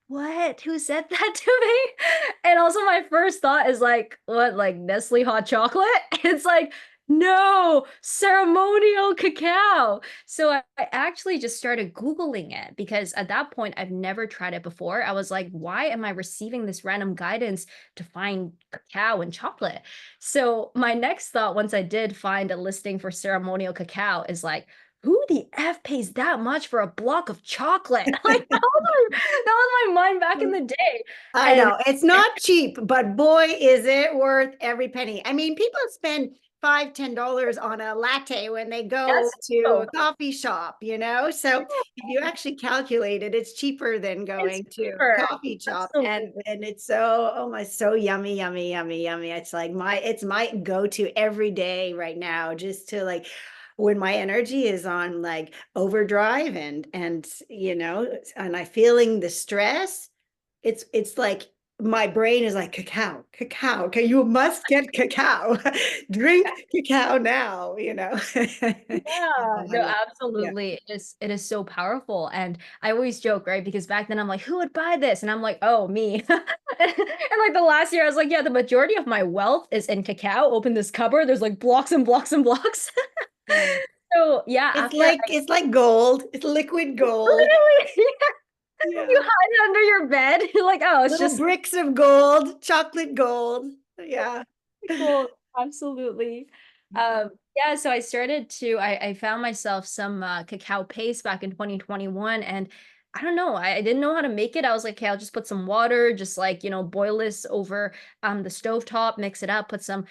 Speaker 2: "What? Who said that to me?" And also my first thought is like, "What, like Nestle hot chocolate?" It's like, "No, ceremonial cacao." So I actually just started Googling it because at that point, I've never tried it before. I was like, "Why am I receiving this random guidance to find cacao and chocolate?" So my next thought once I did find a listing for ceremonial cacao is like, who the F pays that much for a block of chocolate? Like that was my mind back in the day.
Speaker 1: I
Speaker 2: And
Speaker 1: know it's not cheap, but boy, is it worth every penny. I mean, people spend $5, $10 on a latte when they go
Speaker 2: that's
Speaker 1: to
Speaker 2: true.
Speaker 1: a coffee shop. So if you actually calculate it, it's cheaper than
Speaker 2: It's
Speaker 1: going to a
Speaker 2: cheaper.
Speaker 1: coffee shop. And
Speaker 2: Absolutely.
Speaker 1: and it's so, oh my, so yummy, yummy, yummy, yummy. It's my go-to every day right now, just to like when my energy is on like overdrive and I feeling the stress. It's like my brain is like cacao, cacao. Okay, you must get cacao. Drink cacao now.
Speaker 2: Yeah,
Speaker 1: I
Speaker 2: no,
Speaker 1: love it. Yeah.
Speaker 2: absolutely. It is so powerful. And I always joke, right? Because back then I'm like, who would buy this? And I'm like, oh, me. And like the last year, I was like, yeah, the majority of my wealth is in cacao. Open this cupboard, there's like blocks and blocks and blocks.
Speaker 1: Yeah.
Speaker 2: So yeah,
Speaker 1: It's
Speaker 2: after
Speaker 1: like it's like gold. It's liquid gold.
Speaker 2: literally you
Speaker 1: Yeah.
Speaker 2: hide it under your bed, you're like, oh, it's
Speaker 1: Little
Speaker 2: just
Speaker 1: bricks of gold, chocolate gold. Yeah.
Speaker 2: cool. Absolutely. Yeah, so I found myself some cacao paste back in 2021 and I don't know, I didn't know how to make it. I was like, okay, I'll just put some water, just like, boil this over the stovetop, mix it up, put some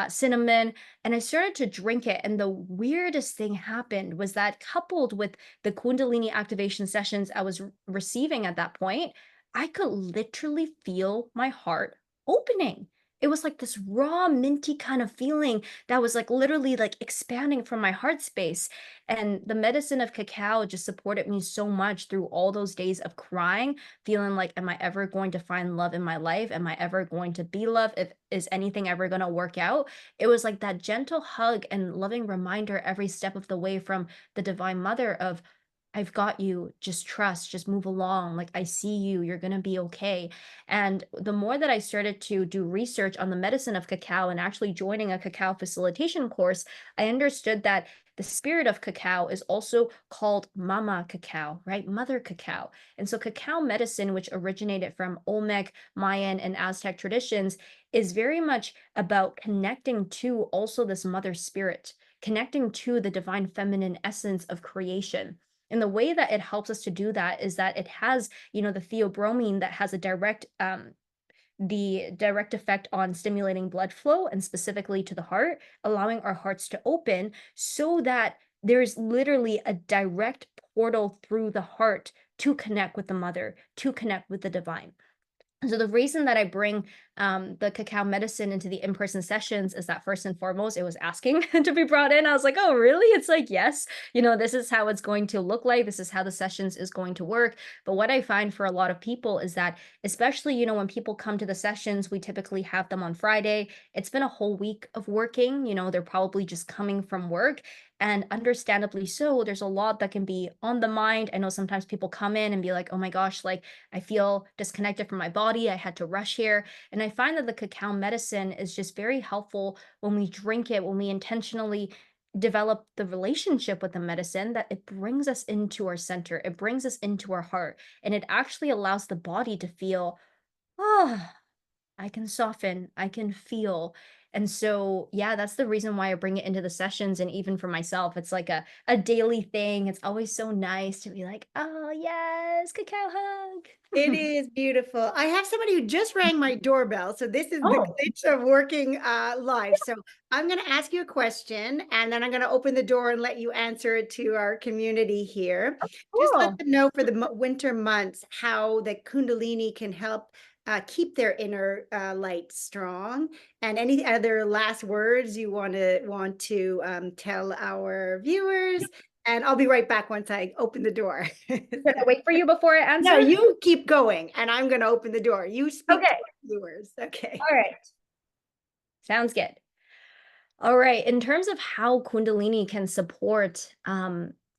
Speaker 2: cinnamon, and I started to drink it. And the weirdest thing happened was that coupled with the Kundalini activation sessions I was receiving at that point, I could literally feel my heart opening. it was like this raw, minty kind of feeling that was like literally like expanding from my heart space. And the medicine of cacao just supported me so much through all those days of crying, feeling like, am I ever going to find love in my life? Am I ever going to be loved? If is anything ever going to work out? It was like that gentle hug and loving reminder every step of the way from the Divine Mother of, I've got you. Just trust, just move along. Like, I see you. You're going to be okay. And the more that I started to do research on the medicine of cacao and actually joining a cacao facilitation course, I understood that the spirit of cacao is also called mama cacao, right? Mother cacao. And so cacao medicine, which originated from Olmec, Mayan, and Aztec traditions, is very much about connecting to also this mother spirit, connecting to the divine feminine essence of creation. And the way that it helps us to do that is that it has, the theobromine that has a direct effect on stimulating blood flow and specifically to the heart, allowing our hearts to open so that there's literally a direct portal through the heart to connect with the mother, to connect with the divine. So the reason that I bring the cacao medicine into the in-person sessions is that first and foremost, it was asking to be brought in. I was like, oh, really? It's like, yes, this is how it's going to look like. This is how the sessions is going to work. But what I find for a lot of people is that, especially, when people come to the sessions, we typically have them on Friday. It's been a whole week of working. They're probably just coming from work. And understandably so, there's a lot that can be on the mind. I know sometimes people come in and be like, oh my gosh, like I feel disconnected from my body. I had to rush here. And I find that the cacao medicine is just very helpful when we drink it, when we intentionally develop the relationship with the medicine, that it brings us into our center, it brings us into our heart, and it actually allows the body to feel, oh, I can soften, I can feel. And so, yeah, that's the reason why I bring it into the sessions. And even for myself, it's like a daily thing. It's always so nice to be like, oh, yes, cacao
Speaker 1: It
Speaker 2: hug.
Speaker 1: is beautiful. I have somebody who just rang my doorbell. So this is the
Speaker 2: Oh,
Speaker 1: glitch of working live. So I'm going to ask you a question and then I'm going to open the door and let you answer it to our community here. Just let
Speaker 2: cool.
Speaker 1: them know for the winter months how the Kundalini can help keep their inner light strong. And any other last words you want to tell our viewers. And I'll be right back once I open the door.
Speaker 2: Should I wait for you before I
Speaker 1: No,
Speaker 2: answer?
Speaker 1: you keep going and I'm going to open the door. You speak to
Speaker 2: Okay.
Speaker 1: our viewers. Okay.
Speaker 2: All right. Sounds good. All right. In terms of how Kundalini can support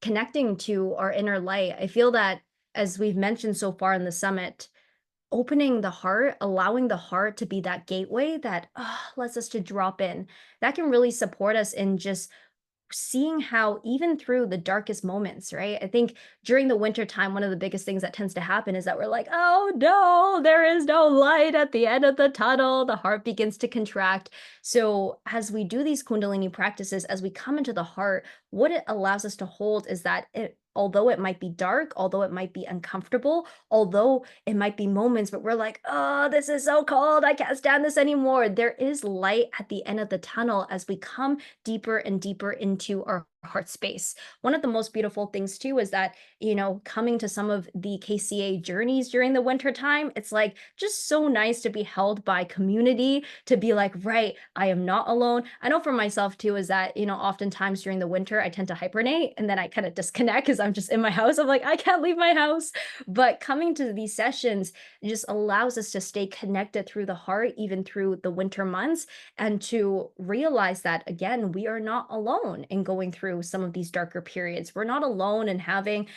Speaker 2: connecting to our inner light, I feel that, as we've mentioned so far in the summit, opening the heart, allowing the heart to be that gateway that lets us to drop in, that can really support us in just seeing how even through the darkest moments, right? I think during the winter time, one of the biggest things that tends to happen is that we're like, oh no, there is no light at the end of the tunnel. The heart begins to contract. So as we do these Kundalini practices, as we come into the heart, what it allows us to hold is that although it might be dark, although it might be uncomfortable, although it might be moments, but we're like, oh, this is so cold. I can't stand this anymore. There is light at the end of the tunnel as we come deeper and deeper into our heart space. One of the most beautiful things too is that, coming to some of the KCA journeys during the winter time, it's like just so nice to be held by community, to be like, right, I am not alone. I know for myself too is that, oftentimes during the winter I tend to hibernate and then I kind of disconnect because I'm just in my house. I'm like, I can't leave my house. But coming to these sessions just allows us to stay connected through the heart, even through the winter months, and to realize that, again, we are not alone in going through some of these darker periods. We're not alone in having,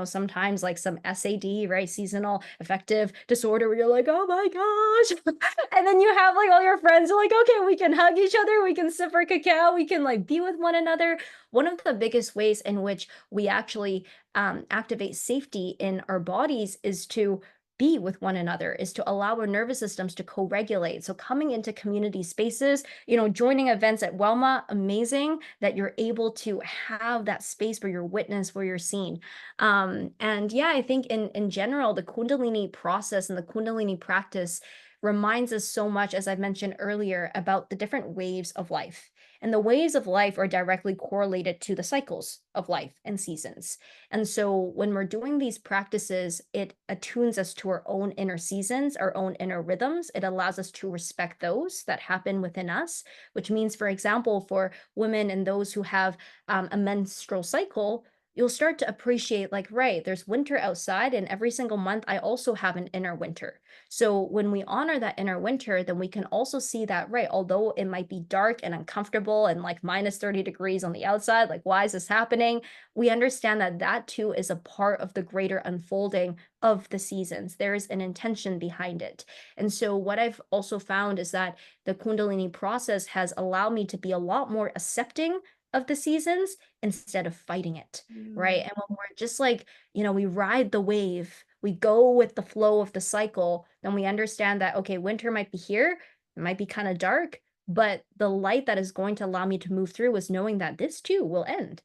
Speaker 2: sometimes like some SAD, right? Seasonal affective disorder, where you're like, oh my gosh. And then you have like all your friends are like, okay, we can hug each other, we can sip our cacao, we can like be with one another. One of the biggest ways in which we actually activate safety in our bodies is to be with one another, is to allow our nervous systems to co-regulate. So coming into community spaces, joining events at Welma, amazing that you're able to have that space where you're witnessed, where you're seen. And yeah, I think in general, the Kundalini process and the Kundalini practice reminds us so much, as I mentioned earlier, about the different waves of life. And the ways of life are directly correlated to the cycles of life and seasons. And so when we're doing these practices, it attunes us to our own inner seasons, our own inner rhythms. It allows us to respect those that happen within us, which means, for example, for women and those who have a menstrual cycle, you'll start to appreciate, like, right, there's winter outside, and every single month I also have an inner winter. So when we honor that inner winter, then we can also see that, right, although it might be dark and uncomfortable and like minus 30 degrees on the outside, like, why is this happening? We understand that that too is a part of the greater unfolding of the seasons. There is an intention behind it. And so what I've also found is that the Kundalini process has allowed me to be a lot more accepting of the seasons instead of fighting it, right?
Speaker 1: Mm.
Speaker 2: And when we're just like, we ride the wave, we go with the flow of the cycle, then we understand that, okay, winter might be here, it might be kind of dark, but the light that is going to allow me to move through is knowing that this too will end,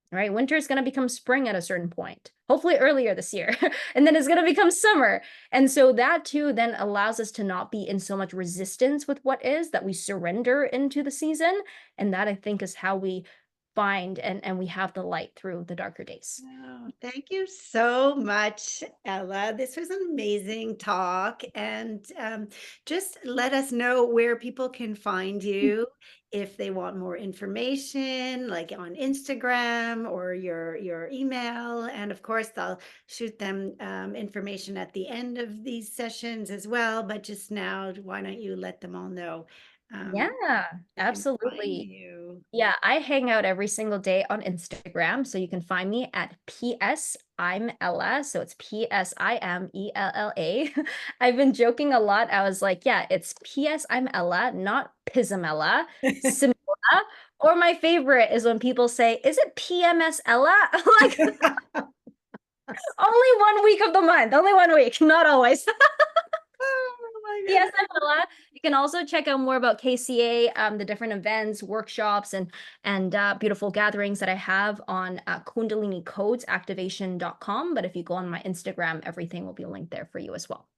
Speaker 2: right? Winter is going to become spring at a certain point, hopefully earlier this year, and then it's going to become summer. And so that too then allows us to not be in so much resistance with what is, that we surrender into the season. And that, I think, is how we find and we have the light through the darker days.
Speaker 1: Oh, thank you so much, Ella. This was an amazing talk. And just let us know where people can find you if they want more information, like on Instagram or your email. And of course, I'll shoot them information at the end of these sessions as well. But just now, why don't you let them all know
Speaker 2: Yeah,
Speaker 1: they can find
Speaker 2: absolutely.
Speaker 1: you?
Speaker 2: Yeah, I hang out every single day on Instagram. So you can find me at PS I'm Ella. So it's PSIMELLA. I've been joking a lot. I was like, yeah, it's PS I'm Ella, not Pismella, Similla. Or my favorite is when people say, is it PMS Ella? Like, only 1 week of the month, only 1 week, not always.
Speaker 1: Oh my
Speaker 2: Yes,
Speaker 1: goodness.
Speaker 2: Ella. You can also check out more about KCA, the different events, workshops, and beautiful gatherings that I have on Kundalini Codes Activation.com. But if you go on my Instagram, everything will be linked there for you as well.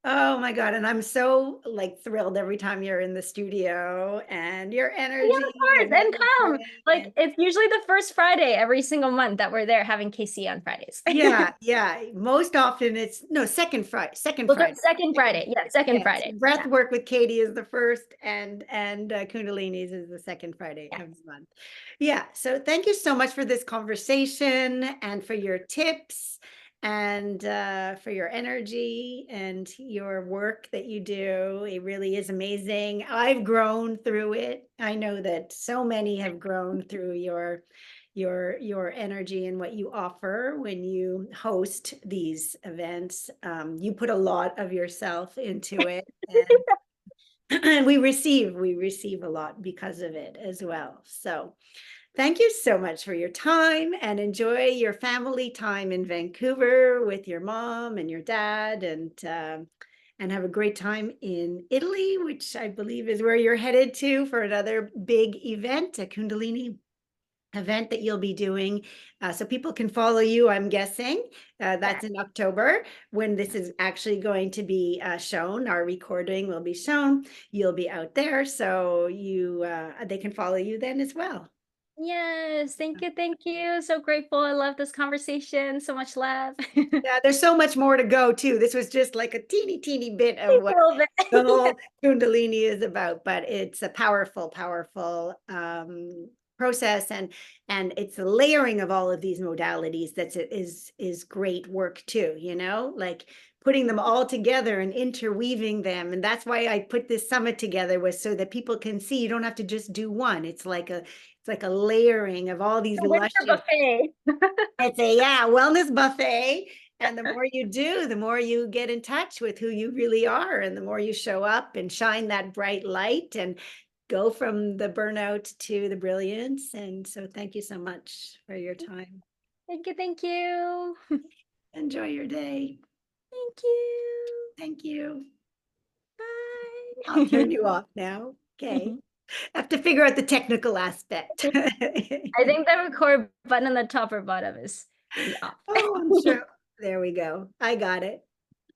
Speaker 1: Oh my God. And I'm so like thrilled every time you're in the studio and your
Speaker 2: Yeah,
Speaker 1: energy
Speaker 2: of course,
Speaker 1: and what
Speaker 2: and
Speaker 1: you
Speaker 2: come.
Speaker 1: bring.
Speaker 2: Like,
Speaker 1: And
Speaker 2: it's usually the first Friday every single month that we're there having KC on Fridays.
Speaker 1: yeah, yeah. Most often it's no second Friday, second
Speaker 2: Look up
Speaker 1: Friday.
Speaker 2: second
Speaker 1: Second
Speaker 2: Friday. Yeah,
Speaker 1: Friday.
Speaker 2: second
Speaker 1: Yes.
Speaker 2: Friday.
Speaker 1: Breath
Speaker 2: Yeah,
Speaker 1: work with Katie is the first and Kundalini's is the second Friday
Speaker 2: yeah.
Speaker 1: of the month. Yeah. So thank you so much for this conversation and for your tips and for your energy and your work that you do. It really is amazing. I've grown through it. I know that so many have grown through your energy and what you offer when you host these events. You put a lot of yourself into it, and and we receive a lot because of it as well. So thank you so much for your time and enjoy your family time in Vancouver with your mom and your dad and have a great time in Italy, which I believe is where you're headed to for another big event, a Kundalini event that you'll be doing. So people can follow you, I'm guessing.
Speaker 2: Yeah.
Speaker 1: That's in October when this is actually going to be shown. Our recording will be shown. You'll be out there. So they can follow you then as well.
Speaker 2: Yes, thank you, thank you. So grateful. I love this conversation. So much love.
Speaker 1: Yeah, there's so much more to go too. This was just like a teeny bit of
Speaker 2: A
Speaker 1: what
Speaker 2: little
Speaker 1: the
Speaker 2: bit.
Speaker 1: whole Kundalini is about, but it's a powerful process and it's a layering of all of these modalities is great work too, like putting them all together and interweaving them. And that's why I put this summit together, was so that people can see you don't have to just do one. It's like a layering of all these
Speaker 2: The winter
Speaker 1: luscious.
Speaker 2: buffet.
Speaker 1: It's a wellness buffet. And the more you do, the more you get in touch with who you really are, and the more you show up and shine that bright light and go from the burnout to the brilliance. And so thank you so much for your time.
Speaker 2: Thank you, thank you.
Speaker 1: Enjoy your day.
Speaker 2: Thank you.
Speaker 1: Thank you. I'll
Speaker 2: Bye.
Speaker 1: turn you off now. Okay. I have to figure out the technical aspect.
Speaker 2: I think the record button on the top or bottom is maybe off.
Speaker 1: Oh, I'm sure. There we go. I got it.